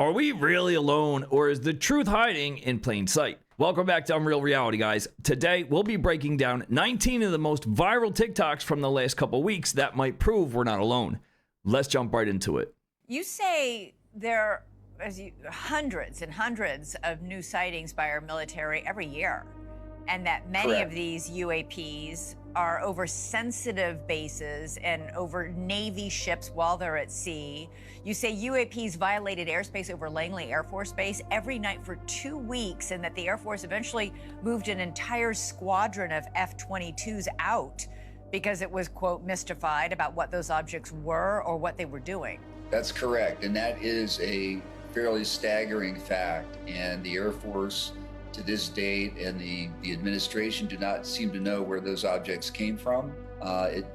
Are we really alone, or is the truth hiding in plain sight? Welcome back to Unreal Reality, guys. Today, we'll be breaking down 19 of the most viral TikToks from the last couple weeks that might prove we're not alone. Let's jump right into it. You say there are hundreds and hundreds of new sightings by our military every year, and that many Correct. of these UAPs are over sensitive bases and over Navy ships while they're at sea. You say UAPs violated airspace over Langley Air Force Base every night for 2 weeks, and that the Air Force eventually moved an entire squadron of F-22s out because it was, quote, mystified about what those objects were or what they were doing. That's correct, and that is a fairly staggering fact, and the Air Force to this date and the administration do not seem to know where those objects came from,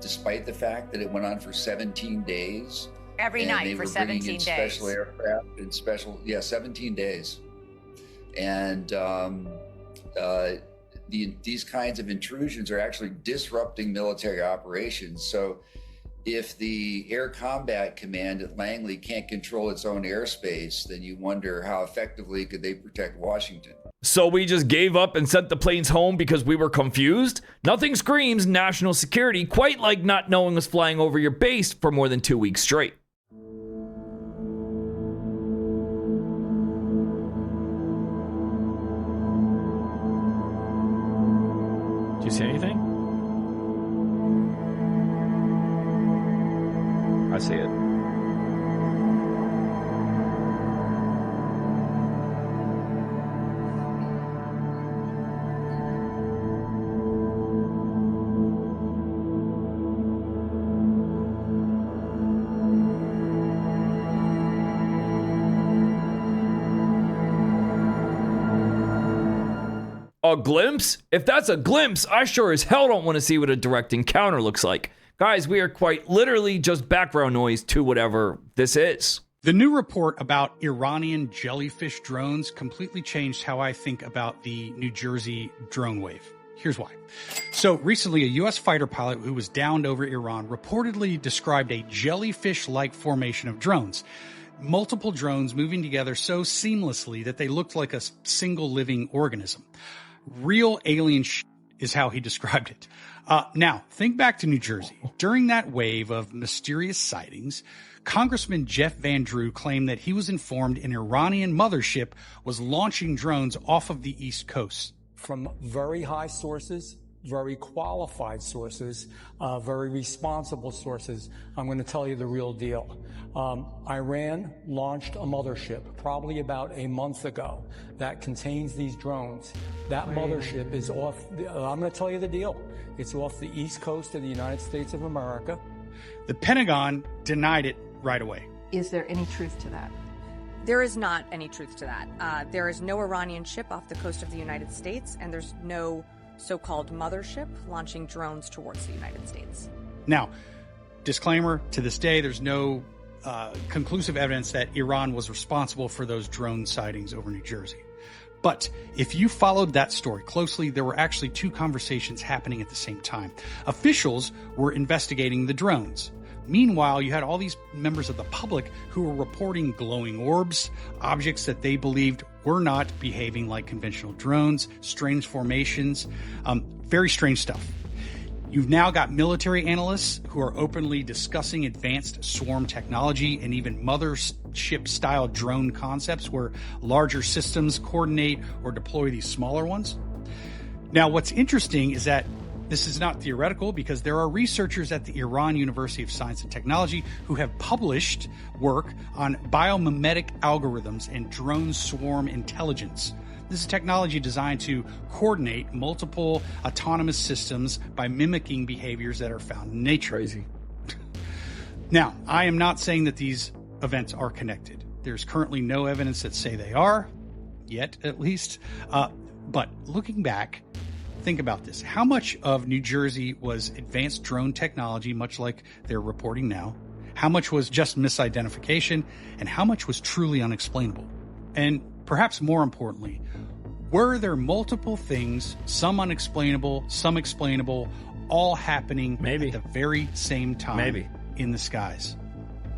despite the fact that it went on for 17 days. Every night for 17 days. Special aircraft and 17 days. And these kinds of intrusions are actually disrupting military operations. So if the Air Combat Command at Langley can't control its own airspace, then you wonder how effectively could they protect Washington? So we just gave up and sent the planes home because we were confused? Nothing screams national security quite like not knowing was flying over your base for more than 2 weeks straight. Do you see anything? I see it. A glimpse? If that's a glimpse, I sure as hell don't want to see what a direct encounter looks like. Guys, we are quite literally just background noise to whatever this is. The new report about Iranian jellyfish drones completely changed how I think about the New Jersey drone wave. Here's why. So recently, a U.S. fighter pilot who was downed over Iran reportedly described a jellyfish-like formation of drones. Multiple drones moving together so seamlessly that they looked like a single living organism. Real alien shit is how he described it. Now, think back to New Jersey. During that wave of mysterious sightings, Congressman Jeff Van Drew claimed that he was informed an Iranian mothership was launching drones off of the East Coast. From very high sources, very qualified sources, very responsible sources, I'm going to tell you the real deal. Iran launched a mothership probably about a month ago that contains these drones. That mothership is off, I'm going to tell you the deal. It's off the east coast of the United States of America. The Pentagon denied it right away. Is there any truth to that? There is not any truth to that. There is no Iranian ship off the coast of the United States, and there's no so-called mothership launching drones towards the United States. Now, disclaimer, to this day, there's no conclusive evidence that Iran was responsible for those drone sightings over New Jersey. But if you followed that story closely, there were actually two conversations happening at the same time. Officials were investigating the drones. Meanwhile, you had all these members of the public who were reporting glowing orbs, objects that they believed were not behaving like conventional drones, strange formations, very strange stuff. You've now got military analysts who are openly discussing advanced swarm technology and even mothership-style drone concepts where larger systems coordinate or deploy these smaller ones. Now, what's interesting is that this is not theoretical because there are researchers at the Iran University of Science and Technology who have published work on biomimetic algorithms and drone swarm intelligence. This is technology designed to coordinate multiple autonomous systems by mimicking behaviors that are found in nature. Crazy. Now, I am not saying that these events are connected. There's currently no evidence that say they are, yet at least. But looking back, think about this. How much of New Jersey was advanced drone technology, much like they're reporting now? How much was just misidentification? And how much was truly unexplainable? And perhaps more importantly, were there multiple things, some unexplainable, some explainable, all happening at the very same time in the skies?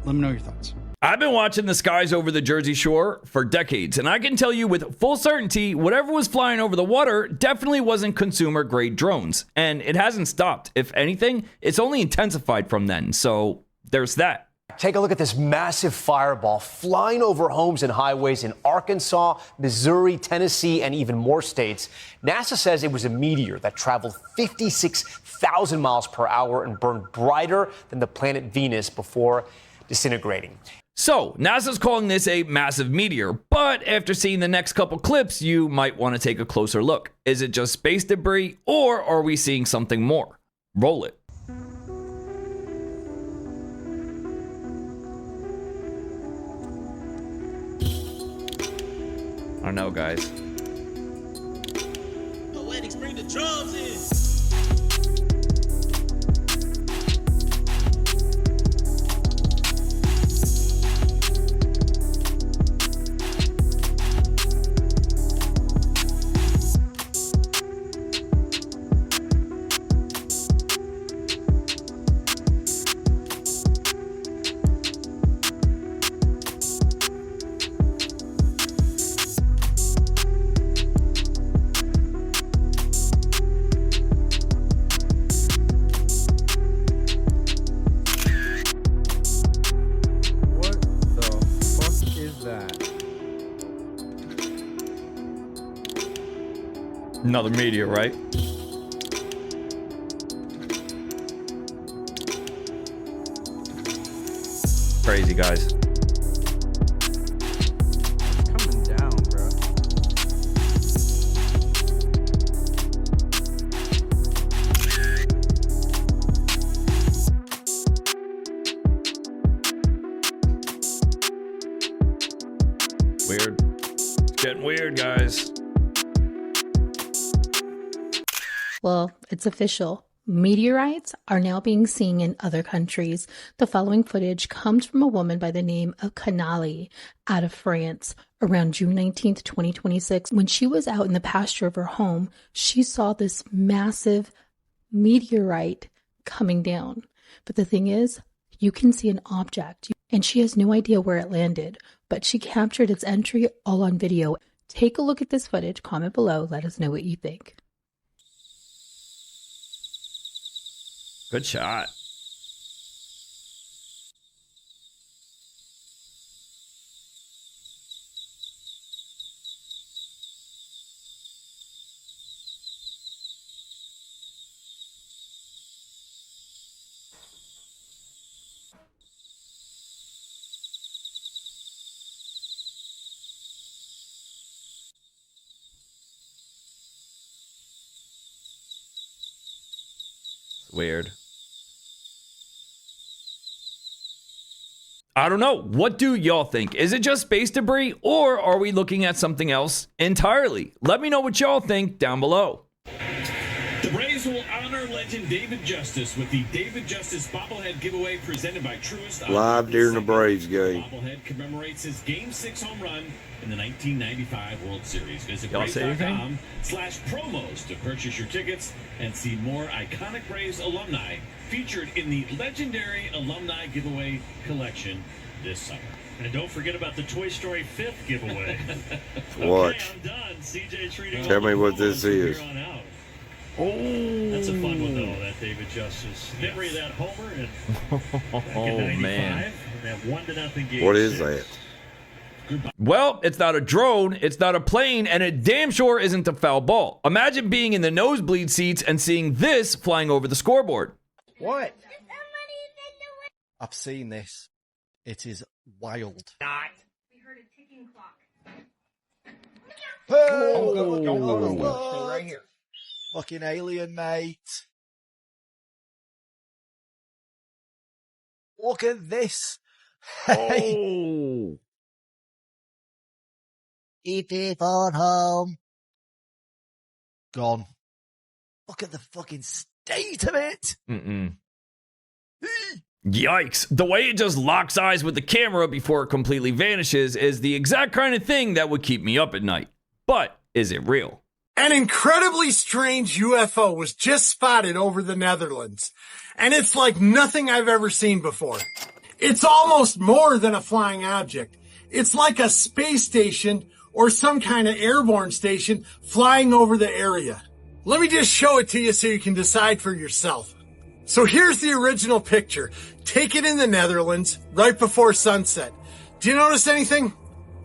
Let me know your thoughts. I've been watching the skies over the Jersey Shore for decades, and I can tell you with full certainty, whatever was flying over the water definitely wasn't consumer-grade drones. And it hasn't stopped. If anything, it's only intensified from then. So there's that. Take a look at this massive fireball flying over homes and highways in Arkansas, Missouri, Tennessee, and even more states. NASA says it was a meteor that traveled 56,000 miles per hour and burned brighter than the planet Venus before disintegrating. So, NASA's calling this a massive meteor, but after seeing the next couple clips, you might want to take a closer look. Is it just space debris, or are we seeing something more? Roll it. I don't know, guys. Poetics, bring the drums in. Another meteor, right? Crazy, guys. It's coming down, bro. Weird. It's getting weird, guys. Well, it's official. Meteorites are now being seen in other countries. The following footage comes from a woman by the name of Canali out of France around June 19th, 2026. When she was out in the pasture of her home, she saw this massive meteorite coming down. But the thing is, you can see an object, and she has no idea where it landed, but she captured its entry all on video. Take a look at this footage, comment below, let us know what you think. Good shot. Weird. I don't know. What do y'all think? Is it just space debris, or are we looking at something else entirely? Let me know what y'all think down below. The Braves will honor legend David Justice with the David Justice bobblehead giveaway presented by Truist. Live during the Braves game. The bobblehead commemorates his Game 6 home run in the 1995 World Series. Visit Y'all say anything? Braves.com/promos to purchase your tickets and see more iconic Braves alumni featured in the legendary alumni giveaway collection this summer. And don't forget about the Toy Story 5th giveaway. Watch. Okay, I'm done. CJ treating Tell me what this is. Oh, that's a fun one though. That David Justice memory of that homer and back in 95, man. And that 1-0 game. What is that? Well, it's not a drone, it's not a plane, and it damn sure isn't a foul ball. Imagine being in the nosebleed seats and seeing this flying over the scoreboard. What? I've seen this. It is wild. Not. We heard a ticking clock. Oh, Right here. fucking alien, mate. Look at this. Oh. E.T. phone home. Gone. Look at the fucking state of it. Yikes. The way it just locks eyes with the camera before it completely vanishes is the exact kind of thing that would keep me up at night. But is it real? An incredibly strange UFO was just spotted over the Netherlands, and it's like nothing I've ever seen before. It's almost more than a flying object. It's like a space station or some kind of airborne station flying over the area. Let me just show it to you so you can decide for yourself. So here's the original picture, taken in the Netherlands right before sunset. Do you notice anything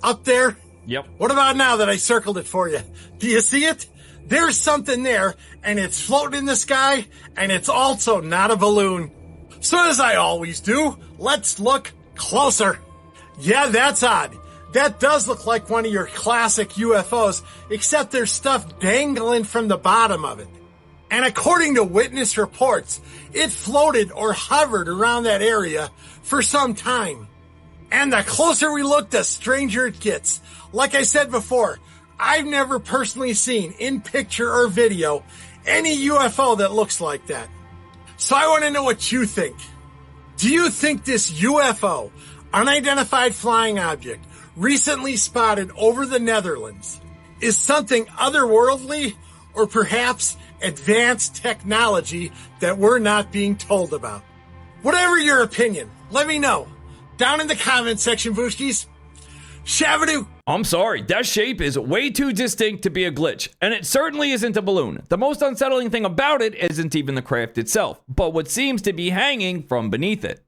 up there? Yep. What about now that I circled it for you? Do you see it? There's something there, and it's floating in the sky, and it's also not a balloon. So as I always do, let's look closer. Yeah, that's odd. That does look like one of your classic UFOs, except there's stuff dangling from the bottom of it. And according to witness reports, it floated or hovered around that area for some time. And the closer we look, the stranger it gets. Like I said before, I've never personally seen, in picture or video, any UFO that looks like that. So I want to know what you think. Do you think this UFO, unidentified flying object, recently spotted over the Netherlands, is something otherworldly or perhaps advanced technology that we're not being told about? Whatever your opinion, let me know. Down in the comment section, Booskies. Shabadoo! I'm sorry, that shape is way too distinct to be a glitch, and it certainly isn't a balloon. The most unsettling thing about it isn't even the craft itself, but what seems to be hanging from beneath it.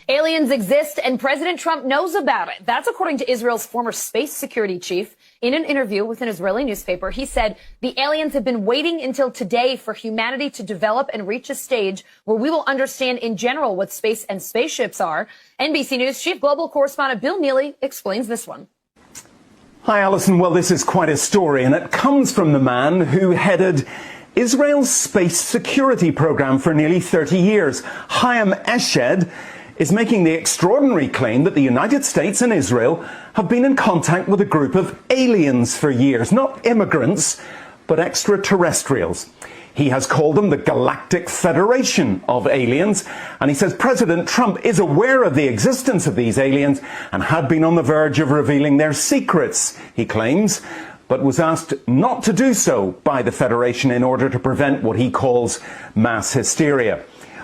Aliens exist and President Trump knows about it. That's according to Israel's former space security chief. In an interview with an Israeli newspaper, he said the aliens have been waiting until today for humanity to develop and reach a stage where we will understand in general what space and spaceships are. NBC News chief global correspondent Bill Neely explains this one. Hi, Alison. Well, this is quite a story, and it comes from the man who headed Israel's space security program for nearly 30 years. Chaim Eshed is making the extraordinary claim that the United States and Israel have been in contact with a group of aliens for years. Not immigrants, but extraterrestrials. He has called them the Galactic Federation of aliens, and he says President Trump is aware of the existence of these aliens and had been on the verge of revealing their secrets, he claims, but was asked not to do so by the Federation in order to prevent what he calls mass hysteria.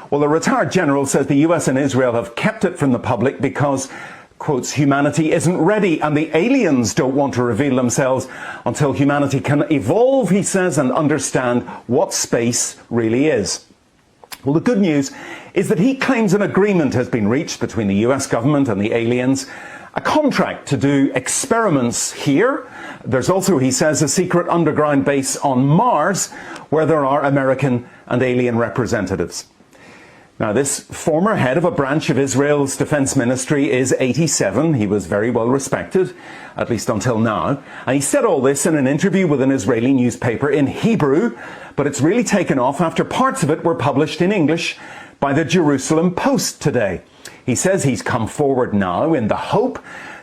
Well, the retired general says the US and Israel have kept it from the public because, quotes, humanity isn't ready and the aliens don't want to reveal themselves until humanity can evolve, he says, and understand what space really is. Well, the good news is that he claims an agreement has been reached between the US government and the aliens, a contract to do experiments here. There's also, he says, a secret underground base on Mars where there are American and alien representatives. Now, this former head of a branch of Israel's defense ministry is 87. He was very well respected, at least until now. And he said all this in an interview with an Israeli newspaper in Hebrew, but it's really taken off after parts of it were published in English by the Jerusalem Post today. He says he's come forward now in the hope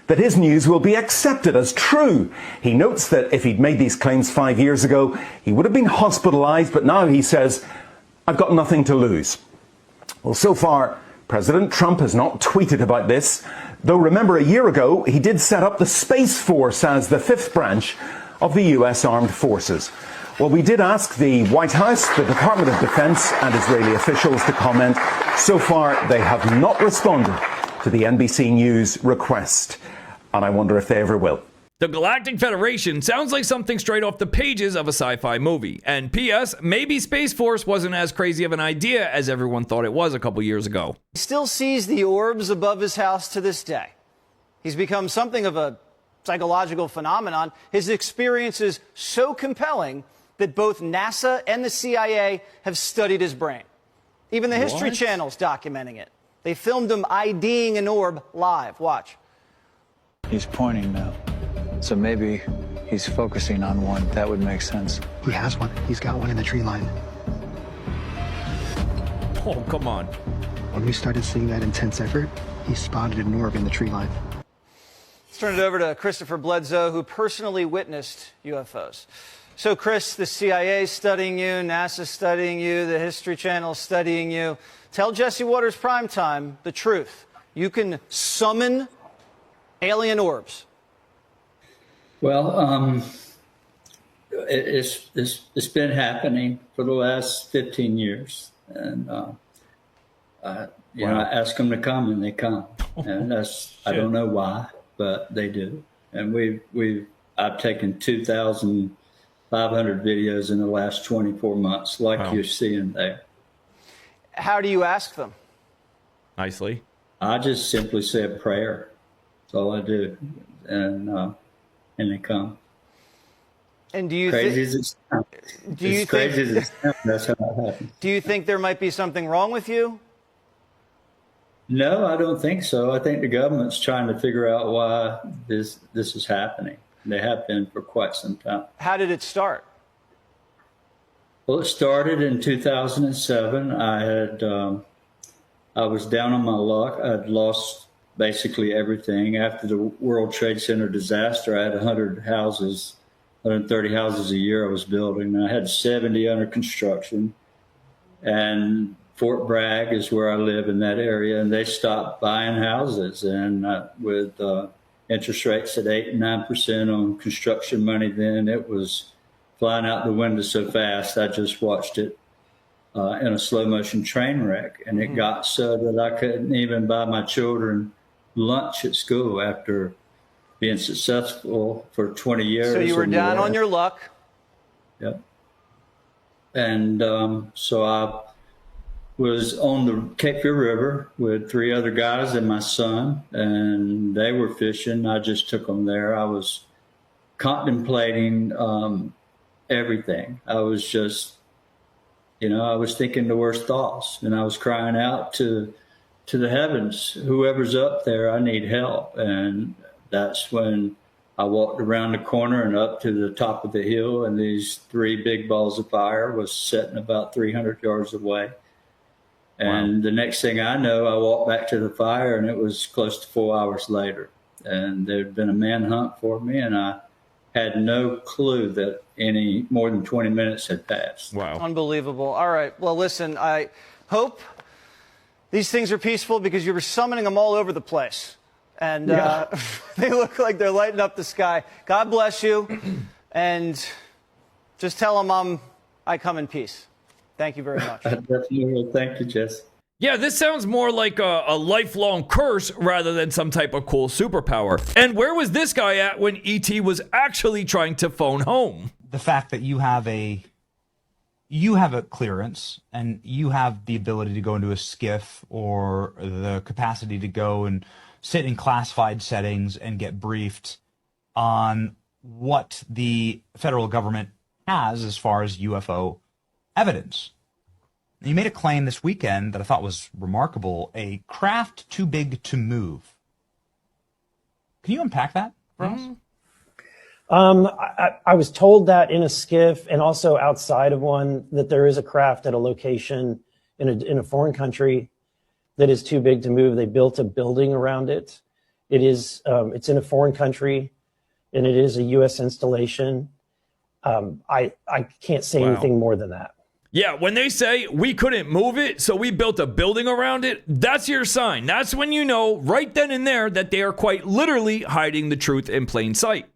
that his news will be accepted as true. He notes that if he'd made these claims 5 years ago, he would have been hospitalized, but now he says, I've got nothing to lose. Well, so far, President Trump has not tweeted about this, though remember a year ago, he did set up the Space Force as the fifth branch of the US Armed Forces. Well, we did ask the White House, the Department of Defense, and Israeli officials to comment. So far, they have not responded to the NBC News request, and I wonder if they ever will. The Galactic Federation sounds like something straight off the pages of a sci-fi movie. And P.S., maybe Space Force wasn't as crazy of an idea as everyone thought it was a couple years ago. He still sees the orbs above his house to this day. He's become something of a psychological phenomenon. His experience is so compelling that both NASA and the CIA have studied his brain. Even the History Channel's documenting it. They filmed him IDing an orb live. Watch. He's pointing now. So maybe he's focusing on one. That would make sense. He has one. He's got one in the tree line. Oh, come on. When we started seeing that intense effort, he spotted an orb in the tree line. Let's turn it over to Christopher Bledsoe, who personally witnessed UFOs. So, Chris, the CIA is studying you, NASA is studying you, the History Channel is studying you. Tell Jesse Waters Primetime the truth. You can summon alien orbs. Well, it's been happening for the last 15 years. And You know, I ask them to come and they come, and I don't know why, but they do. And I've taken 2,500 videos in the last 24 months, like you're seeing there. How do you ask them? Nicely. I just simply say a prayer. That's all I do, and they come. And do you crazy as it sounds? Crazy as it sounds, that's how it happens. Do you think there might be something wrong with you? No, I don't think so. I think the government's trying to figure out why this is happening. They have been for quite some time. How did it start? Well, it started in 2007. I was down on my luck. I'd lost basically everything. After the World Trade Center disaster, I had 130 houses a year I was building. And I had 70 under construction. And Fort Bragg is where I live in that area, and they stopped buying houses. And with interest rates at 8 and 9% on construction money then, it was flying out the window so fast. I just watched it in a slow motion train wreck. And it got so that I couldn't even buy my children lunch at school after being successful for 20 years. So you were down on your luck. Yep. And so I was on the Cape Fear River with 3 other guys and my son, and they were fishing. I just took them there. I was contemplating everything. I was just, I was thinking the worst thoughts, and I was crying out to the heavens, whoever's up there, I need help. And that's when I walked around the corner and up to the top of the hill, and these 3 big balls of fire was sitting about 300 yards away. And the next thing I know, I walked back to the fire, and it was close to 4 hours later. And there'd been a manhunt for me, and I had no clue that any more than 20 minutes had passed. Wow. Unbelievable. All right. Well, listen, I hope these things are peaceful, because you were summoning them all over the place. And they look like they're lighting up the sky. God bless you. And just tell them I come in peace. Thank you very much. I definitely will. Thank you, Jess. Yeah, this sounds more like a lifelong curse rather than some type of cool superpower. And where was this guy at when E.T. was actually trying to phone home? The fact that you have a clearance and you have the ability to go into a skiff or the capacity to go and sit in classified settings and get briefed on what the federal government has as far as UFO evidence. You made a claim this weekend that I thought was remarkable, a craft too big to move. Can you unpack that for us? I was told that in a skiff and also outside of one, that there is a craft at a location in a foreign country that is too big to move. They built a building around it. It's in a foreign country, and it is a U.S. installation. I can't say anything more than that. Yeah, when they say we couldn't move it, so we built a building around it, that's your sign. That's when you know right then and there that they are quite literally hiding the truth in plain sight.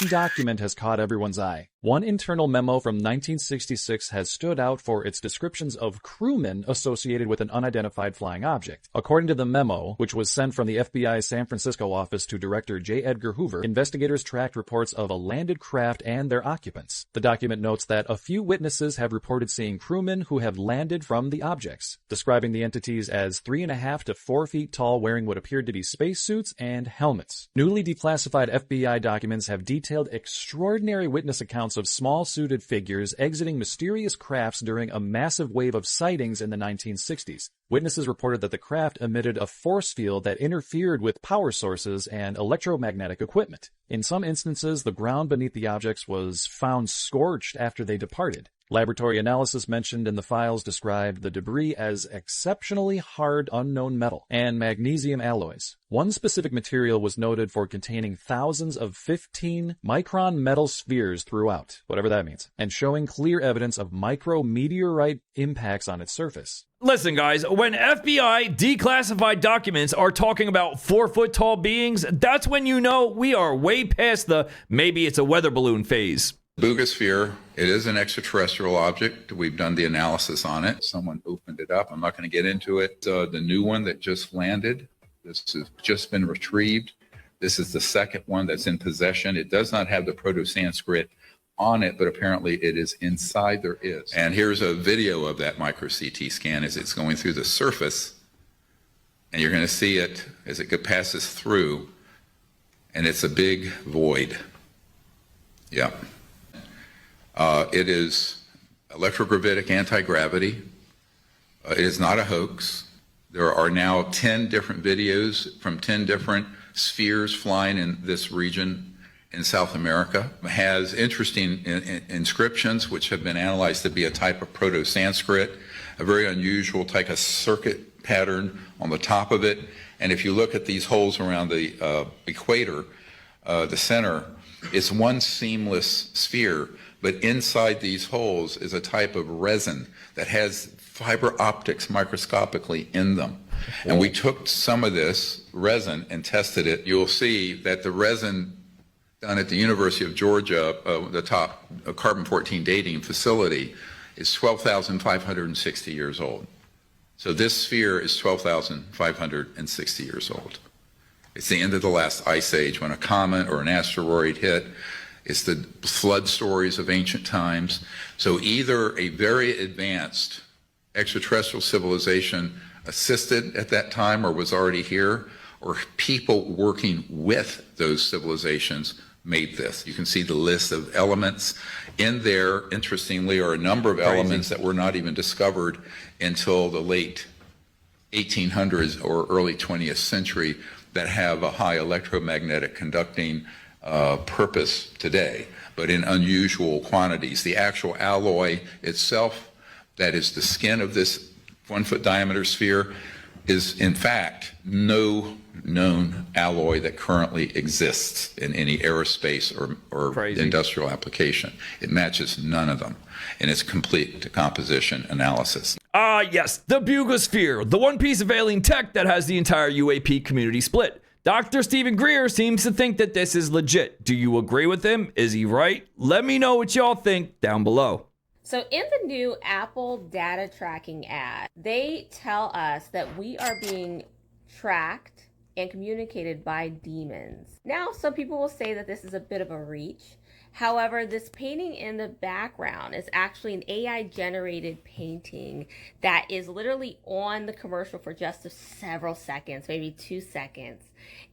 Document has caught everyone's eye. One internal memo from 1966 has stood out for its descriptions of crewmen associated with an unidentified flying object. According to the memo, which was sent from the FBI's San Francisco office to Director J. Edgar Hoover, investigators tracked reports of a landed craft and their occupants. The document notes that a few witnesses have reported seeing crewmen who have landed from the objects, describing the entities as 3.5 to 4 feet tall, wearing what appeared to be spacesuits and helmets. Newly declassified FBI documents have detailed extraordinary witness accounts of small suited figures exiting mysterious crafts during a massive wave of sightings in the 1960s. Witnesses reported that the craft emitted a force field that interfered with power sources and electromagnetic equipment. In some instances, the ground beneath the objects was found scorched after they departed. Laboratory analysis mentioned in the files described the debris as exceptionally hard unknown metal and magnesium alloys. One specific material was noted for containing thousands of 15-micron metal spheres throughout, whatever that means, and showing clear evidence of micrometeorite impacts on its surface. Listen, guys, when FBI declassified documents are talking about 4-foot-tall beings, that's when you know we are way past the maybe it's a weather balloon phase. Buga sphere, it is an extraterrestrial object. We've done the analysis on it. Someone opened it up. I'm not going to get into it. The new one that just landed, this has just been retrieved. This is the second one that's in possession. It does not have the Proto-Sanskrit on it, but apparently it is inside there is. And here's a video of that micro CT scan as it's going through the surface. And you're going to see it as it passes through. And it's a big void. Yeah. It is electrogravitic anti-gravity. It is not a hoax. There are now 10 different videos from 10 different spheres flying in this region in South America. It has interesting inscriptions which have been analyzed to be a type of Proto-Sanskrit, a very unusual type of circuit pattern on the top of it. And if you look at these holes around the equator, the center, it's one seamless sphere. But inside these holes is a type of resin that has fiber optics microscopically in them. And we took some of this resin and tested it. You'll see that the resin done at the University of Georgia, the top carbon-14 dating facility, is 12,560 years old. So this sphere is 12,560 years old. It's the end of the last ice age when a comet or an asteroid hit. It's the flood stories of ancient times. So either a very advanced extraterrestrial civilization assisted at that time or was already here, or people working with those civilizations made this. You can see the list of elements in there. Interestingly, are a number of elements that were not even discovered until the late 1800s or early 20th century that have a high electromagnetic conducting purpose today, but in unusual quantities. The actual alloy itself, that is the skin of this 1-foot diameter sphere, is in fact no known alloy that currently exists in any aerospace or industrial application. It matches none of them in its complete composition analysis. Yes, the Buga sphere, the one piece of alien tech that has the entire UAP community split. Dr. Stephen Greer seems to think that this is legit. Do you agree with him? Is he right? Let me know what y'all think down below. So in the new Apple data tracking ad, they tell us that we are being tracked and communicated by demons. Now, some people will say that this is a bit of a reach. However, this painting in the background is actually an AI-generated painting that is literally on the commercial for just several seconds, maybe 2 seconds.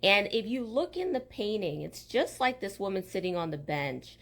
And if you look in the painting, it's just like this woman sitting on the bench.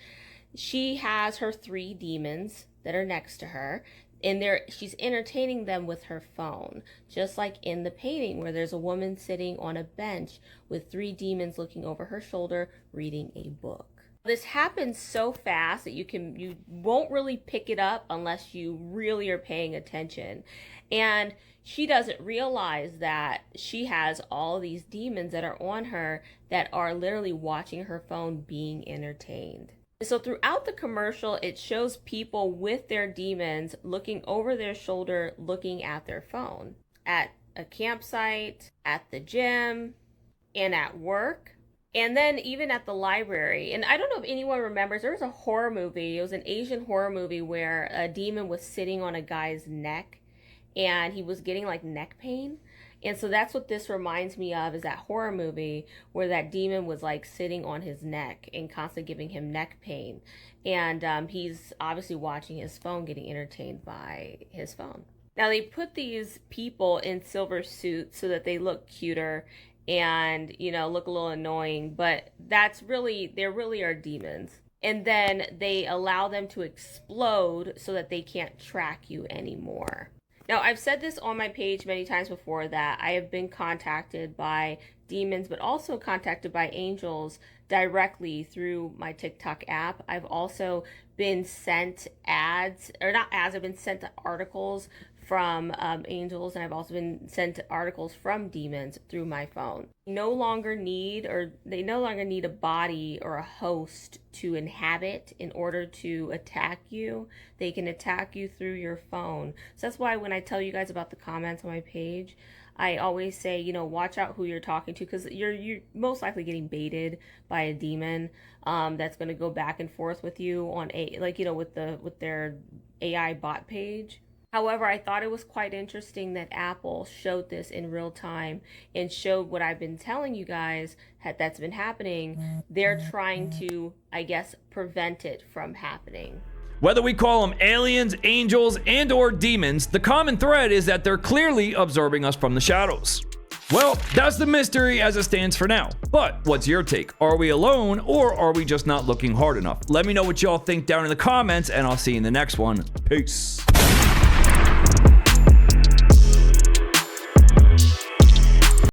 She has her 3 demons that are next to her, and she's entertaining them with her phone, just like in the painting where there's a woman sitting on a bench with 3 demons looking over her shoulder, reading a book. This happens so fast that you won't really pick it up unless you really are paying attention. And she doesn't realize that she has all these demons that are on her that are literally watching her phone being entertained. So throughout the commercial, it shows people with their demons looking over their shoulder, looking at their phone at a campsite, at the gym, and at work. And then even at the library. And I don't know if anyone remembers, there was a horror movie. It was an Asian horror movie where a demon was sitting on a guy's neck and he was getting like neck pain. And so that's what this reminds me of, is that horror movie where that demon was like sitting on his neck and constantly giving him neck pain. And he's obviously watching his phone, getting entertained by his phone. Now they put these people in silver suits so that they look cuter and, you know, look a little annoying, but they really are demons. And then they allow them to explode so that they can't track you anymore. Now, I've said this on my page many times before that I have been contacted by demons, but also contacted by angels directly through my TikTok app. I've also been sent ads, or not ads, I've been sent articles from angels, and I've also been sent articles from demons through my phone. They no longer need a body or a host to inhabit in order to attack you. They can attack you through your phone. So that's why when I tell you guys about the comments on my page, I always say, you know, watch out who you're talking to, because you're most likely getting baited by a demon that's going to go back and forth with you on with their AI bot page. However, I thought it was quite interesting that Apple showed this in real time and showed what I've been telling you guys that's been happening. They're trying to, I guess, prevent it from happening. Whether we call them aliens, angels, and or demons, the common thread is that they're clearly observing us from the shadows. Well, that's the mystery as it stands for now. But what's your take? Are we alone, or are we just not looking hard enough? Let me know what y'all think down in the comments, and I'll see you in the next one. Peace.